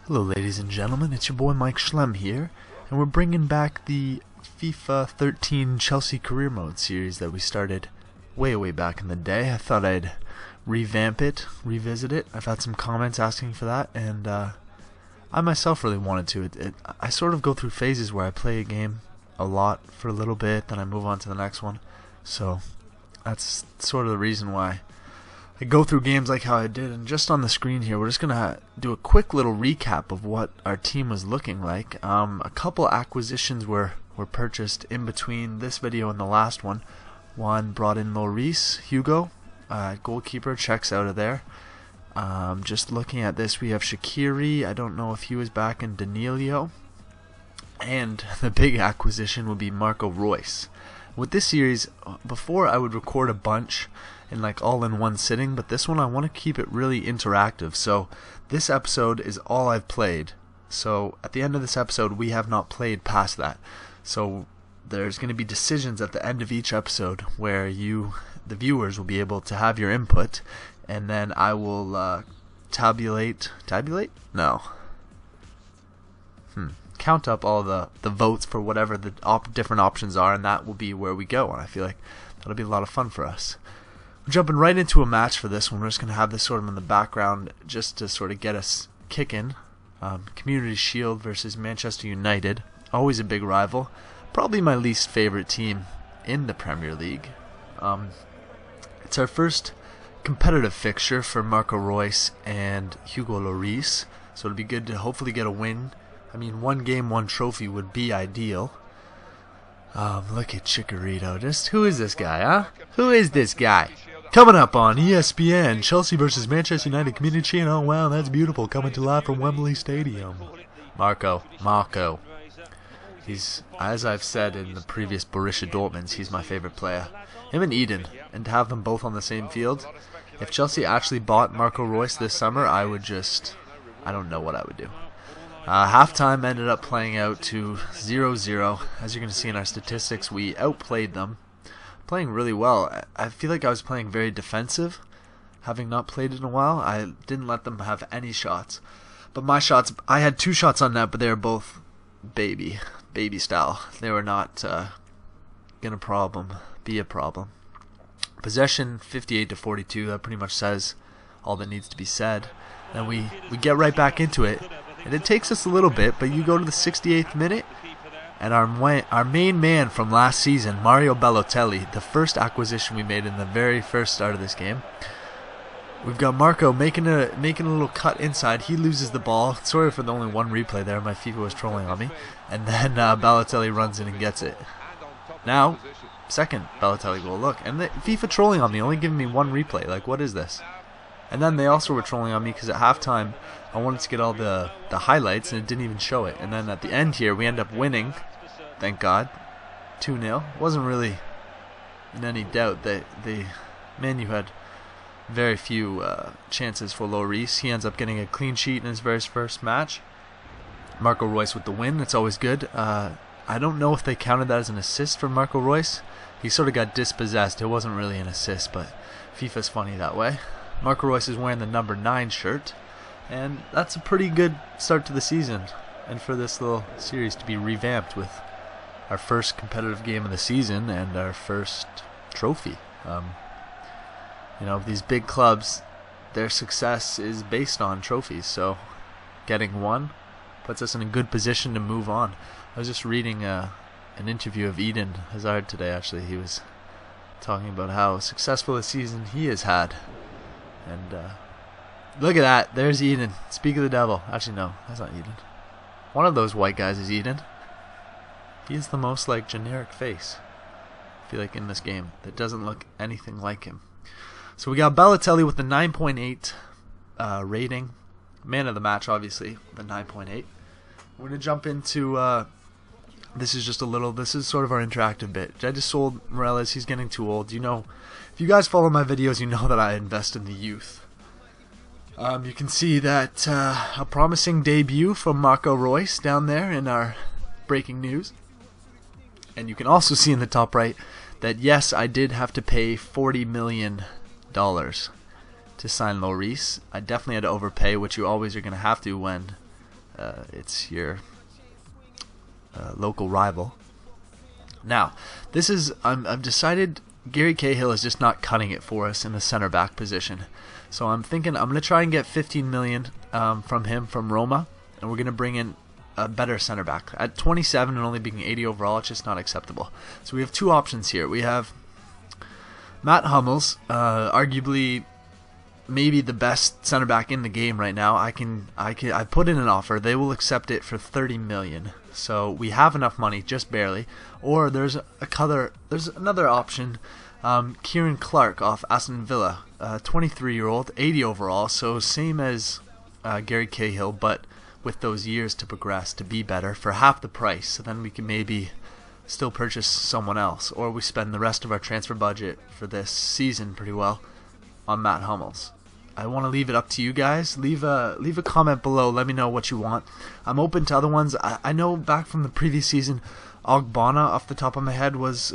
Hello ladies and gentlemen, it's your boy MikeSchlemm here, and we're bringing back the FIFA 13 Chelsea Career Mode series that we started way back in the day. I thought I'd revamp it, revisit it. I've had some comments asking for that, and I myself really wanted to. I sort of go through phases where I play a game a lot for a little bit, then I move on to the next one. So that's sort of the reason why I go through games like how I did. And just on the screen here, we're just going to do a quick little recap of what our team was looking like. A couple acquisitions were purchased in between this video and the last one. One brought in Lloris, Hugo, goalkeeper, checks out of there. Just looking at this, we have Shaqiri. I don't know if he was back in Danilo. And the big acquisition would be Marco Reus. With this series, before I would record a bunch and like all in one sitting, but this one I want to keep it really interactive. So this episode is all I've played. So at the end of this episode, we have not played past that. So there's going to be decisions at the end of each episode where you, the viewers, will be able to have your input, and then I will tabulate? No. Count up all the votes for whatever the different options are, and that will be where we go. And I feel like that'll be a lot of fun for us. We're jumping right into a match for this one. We're just going to have this sort of in the background just to sort of get us kicking. Community Shield versus Manchester United. Always a big rival. Probably my least favorite team in the Premier League. It's our first competitive fixture for Marco Reus and Hugo Lloris, so it'll be good to hopefully get a win. I mean, one game, one trophy would be ideal. Look at Chicharito. Just who is this guy, huh? Who is this guy? Coming up on ESPN, Chelsea versus Manchester United Community Shield. Oh wow, that's beautiful. Coming to live from Wembley Stadium. Marco. He's, as I've said in the previous Borussia Dortmunds, he's my favorite player. Him and Eden, and to have them both on the same field. If Chelsea actually bought Marco Reus this summer, I don't know what I would do. Halftime ended up playing out to 0-0. As you're going to see in our statistics, we outplayed them. Playing really well. I feel like I was playing very defensive, having not played in a while. I didn't let them have any shots. But my shots, I had 2 shots on net, but they were both baby style. They were not going to be a problem. Possession 58-42. That pretty much says all that needs to be said. Then we get right back into it. And it takes us a little bit, but you go to the 68th minute, and our main man from last season, Mario Balotelli, the first acquisition we made in the very first start of this game. We've got Marco making a little cut inside. He loses the ball. Sorry for the only one replay there. My FIFA was trolling on me. And then Balotelli runs in and gets it. Now, second Balotelli goal. Look, and the FIFA trolling on me, only giving me one replay. Like, what is this? And then they also were trolling on me because at halftime I wanted to get all the highlights and it didn't even show it. And then at the end here we end up winning, thank God, 2-0. Wasn't really in any doubt that Man U had very few chances for Lloris. He ends up getting a clean sheet in his very first match. Marco Reus with the win. It's always good. I don't know if they counted that as an assist for Marco Reus. He sort of got dispossessed. It wasn't really an assist, but FIFA's funny that way. Marco Reus is wearing the number 9 shirt, and that's a pretty good start to the season, and for this little series to be revamped with our first competitive game of the season and our first trophy. These big clubs, their success is based on trophies, so getting one puts us in a good position to move on. I was just reading an interview of Eden Hazard today. Actually, he was talking about how successful a season he has had. And look at that. There's Eden. Speak of the devil. Actually, no. That's not Eden. One of those white guys is Eden. He is the most like generic face, I feel like, in this game. That doesn't look anything like him. So we got Balotelli with the 9.8 rating. Man of the match, obviously, the 9.8. We're going to jump into... this is sort of our interactive bit. I just sold Morales. He's getting too old. If you guys follow my videos, you know that I invest in the youth. You can see that a promising debut from Marco Reus down there in our breaking news. And you can also see in the top right that yes, I did have to pay $40 million to sign Lloris. I definitely had to overpay, which you always are going to have to when it's your local rival. Now, this is I've decided Gary Cahill is just not cutting it for us in the center back position. So I'm thinking I'm going to try and get 15 million from him from Roma, and we're going to bring in a better center back. At 27 and only being 80 overall, it's just not acceptable. So we have two options here. We have Matt Hummels, arguably maybe the best center back in the game right now. I put in an offer. They will accept it for 30 million. So we have enough money, just barely. Or there's another option. Kieran Clark off Aston Villa, 23-year-old, 80 overall. So same as Gary Cahill, but with those years to progress, to be better for half the price. So then we can maybe still purchase someone else, or we spend the rest of our transfer budget for this season pretty well on Matt Hummels. I want to leave it up to you guys. Leave a comment below. Let me know what you want. I'm open to other ones. I know back from the previous season, Ogbonna off the top of my head was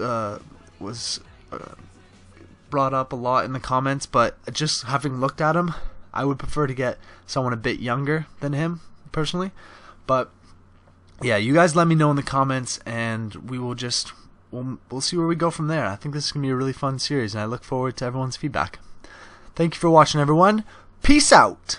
brought up a lot in the comments, but just having looked at him, I would prefer to get someone a bit younger than him personally. But yeah, you guys let me know in the comments, and we'll see where we go from there. I think this is gonna be a really fun series, and I look forward to everyone's feedback. Thank you for watching, everyone. Peace out.